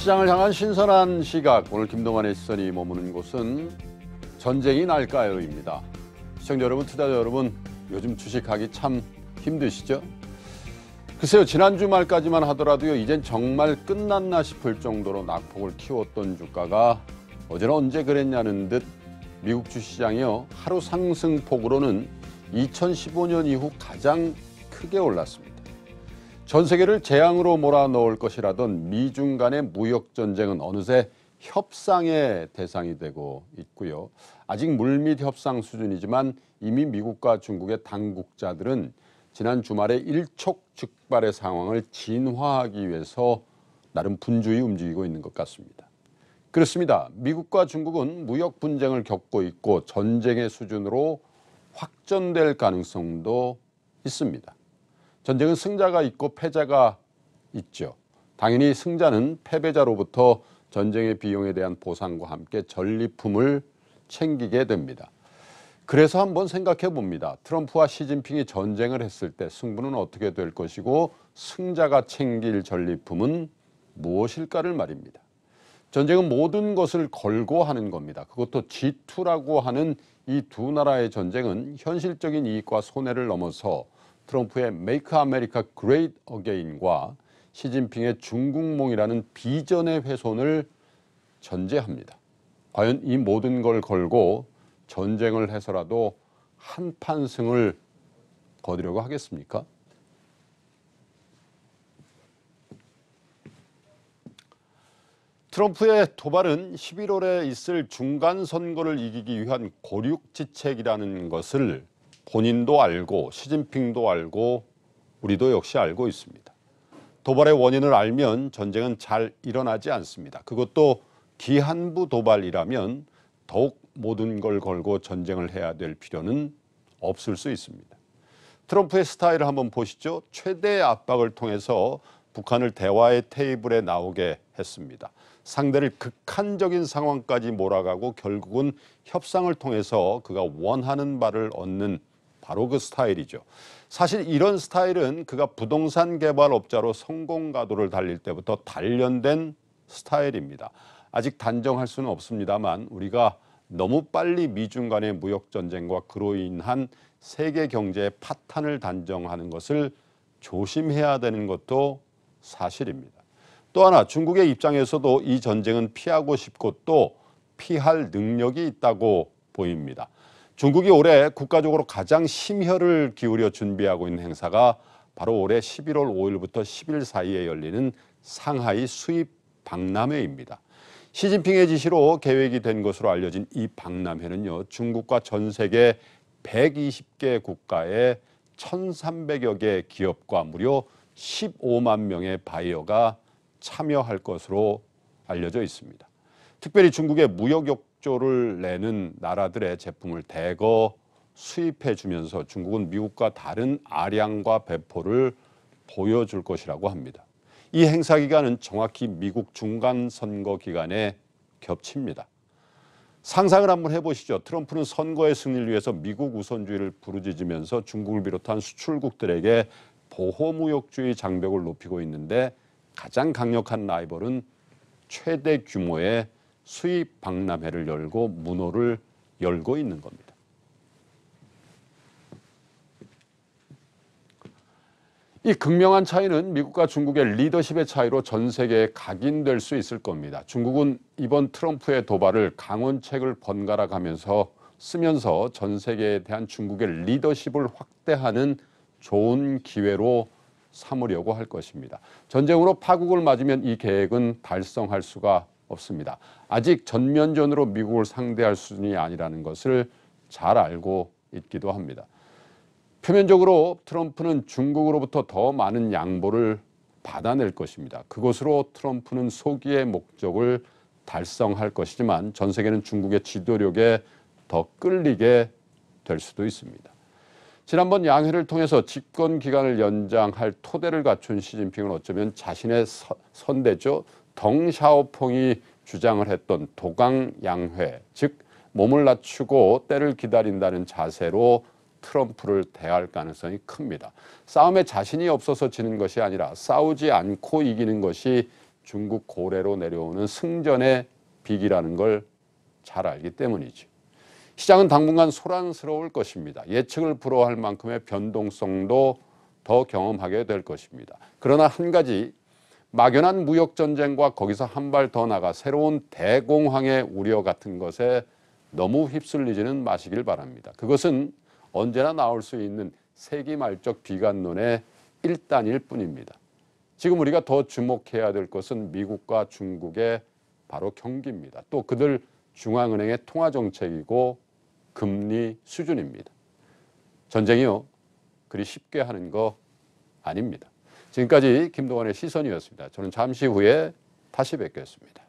시장을 향한 신선한 시각, 오늘 김동완의 시선이 머무는 곳은 전쟁이 날까요입니다. 시청자 여러분, 투자자 여러분, 요즘 주식하기 참 힘드시죠? 글쎄요, 지난 주말까지만 하더라도요, 이젠 정말 끝났나 싶을 정도로 낙폭을 틔웠던 주가가 어제는 언제 그랬냐는 듯 미국 주시장이요, 하루 상승폭으로는 2015년 이후 가장 크게 올랐습니다. 전 세계를 재앙으로 몰아넣을 것이라던 미중 간의 무역 전쟁은 어느새 협상의 대상이 되고 있고요. 아직 물밑 협상 수준이지만 이미 미국과 중국의 당국자들은 지난 주말에 일촉즉발의 상황을 진화하기 위해서 나름 분주히 움직이고 있는 것 같습니다. 그렇습니다. 미국과 중국은 무역 분쟁을 겪고 있고 전쟁의 수준으로 확전될 가능성도 있습니다. 전쟁은 승자가 있고 패자가 있죠. 당연히 승자는 패배자로부터 전쟁의 비용에 대한 보상과 함께 전리품을 챙기게 됩니다. 그래서 한번 생각해 봅니다. 트럼프와 시진핑이 전쟁을 했을 때 승부는 어떻게 될 것이고 승자가 챙길 전리품은 무엇일까를 말입니다. 전쟁은 모든 것을 걸고 하는 겁니다. 그것도 G2라고 하는 이 두 나라의 전쟁은 현실적인 이익과 손해를 넘어서 트럼프의 Make America Great Again과 시진핑의 중국몽이라는 비전의 훼손을 전제합니다. 과연 이 모든 걸 걸고 전쟁을 해서라도 한판 승을 거두려고 하겠습니까? 트럼프의 도발은 11월에 있을 중간 선거를 이기기 위한 고륙지책이라는 것을 본인도 알고 시진핑도 알고 우리도 역시 알고 있습니다. 도발의 원인을 알면 전쟁은 잘 일어나지 않습니다. 그것도 기한부 도발이라면 더욱 모든 걸 걸고 전쟁을 해야 될 필요는 없을 수 있습니다. 트럼프의 스타일을 한번 보시죠. 최대 압박을 통해서 북한을 대화의 테이블에 나오게 했습니다. 상대를 극한적인 상황까지 몰아가고 결국은 협상을 통해서 그가 원하는 바를 얻는 바로 그 스타일이죠. 사실 이런 스타일은 그가 부동산 개발업자로 성공 가도를 달릴 때부터 단련된 스타일입니다. 아직 단정할 수는 없습니다만 우리가 너무 빨리 미중 간의 무역 전쟁과 그로 인한 세계 경제의 파탄을 단정하는 것을 조심해야 되는 것도 사실입니다. 또 하나 중국의 입장에서도 이 전쟁은 피하고 싶고 또 피할 능력이 있다고 보입니다. 중국이 올해 국가적으로 가장 심혈을 기울여 준비하고 있는 행사가 바로 올해 11월 5일부터 10일 사이에 열리는 상하이 수입 박람회입니다. 시진핑의 지시로 계획이 된 것으로 알려진 이 박람회는요, 중국과 전 세계 120개 국가의 1,300여 개 기업과 무려 15만 명의 바이어가 참여할 것으로 알려져 있습니다. 특별히 중국의 무역 욕조를 내는 나라들의 제품을 대거 수입해 주면서 중국은 미국과 다른 아량과 배포를 보여줄 것이라고 합니다. 이 행사 기간은 정확히 미국 중간선거 기간에 겹칩니다. 상상을 한번 해보시죠. 트럼프는 선거의 승리를 위해서 미국 우선주의를 부르짖으면서 중국을 비롯한 수출국들에게 보호무역주의 장벽을 높이고 있는데 가장 강력한 라이벌은 최대 규모의 수입 박람회를 열고 문호를 열고 있는 겁니다. 이 극명한 차이는 미국과 중국의 리더십의 차이로 전 세계에 각인될 수 있을 겁니다. 중국은 이번 트럼프의 도발을 강원책을 번갈아 가면서 쓰면서 전 세계에 대한 중국의 리더십을 확대하는 좋은 기회로 삼으려고 할 것입니다. 전쟁으로 파국을 맞으면 이 계획은 달성할 수가 없습니다. 아직 전면전으로 미국을 상대할 수준이 아니라는 것을 잘 알고 있기도 합니다. 표면적으로 트럼프는 중국으로부터 더 많은 양보를 받아낼 것입니다. 그것으로 트럼프는 소기의 목적을 달성할 것이지만 전 세계는 중국의 지도력에 더 끌리게 될 수도 있습니다. 지난번 양회를 통해서 집권 기간을 연장할 토대를 갖춘 시진핑은 어쩌면 자신의 선대죠. 덩샤오퐁이 주장을 했던 도강양회, 즉 몸을 낮추고 때를 기다린다는 자세로 트럼프를 대할 가능성이 큽니다. 싸움에 자신이 없어서 지는 것이 아니라 싸우지 않고 이기는 것이 중국 고래로 내려오는 승전의 비기라는 걸 잘 알기 때문이죠. 시장은 당분간 소란스러울 것입니다. 예측을 불허할 만큼의 변동성도 더 경험하게 될 것입니다. 그러나 한 가지, 막연한 무역전쟁과 거기서 한 발 더 나가 새로운 대공황의 우려 같은 것에 너무 휩쓸리지는 마시길 바랍니다. 그것은 언제나 나올 수 있는 세기말적 비관론의 일단일 뿐입니다. 지금 우리가 더 주목해야 될 것은 미국과 중국의 바로 경기입니다. 또 그들 중앙은행의 통화정책이고 금리 수준입니다. 전쟁이요, 그리 쉽게 하는 거 아닙니다. 지금까지 김동완의 시선이었습니다. 저는 잠시 후에 다시 뵙겠습니다.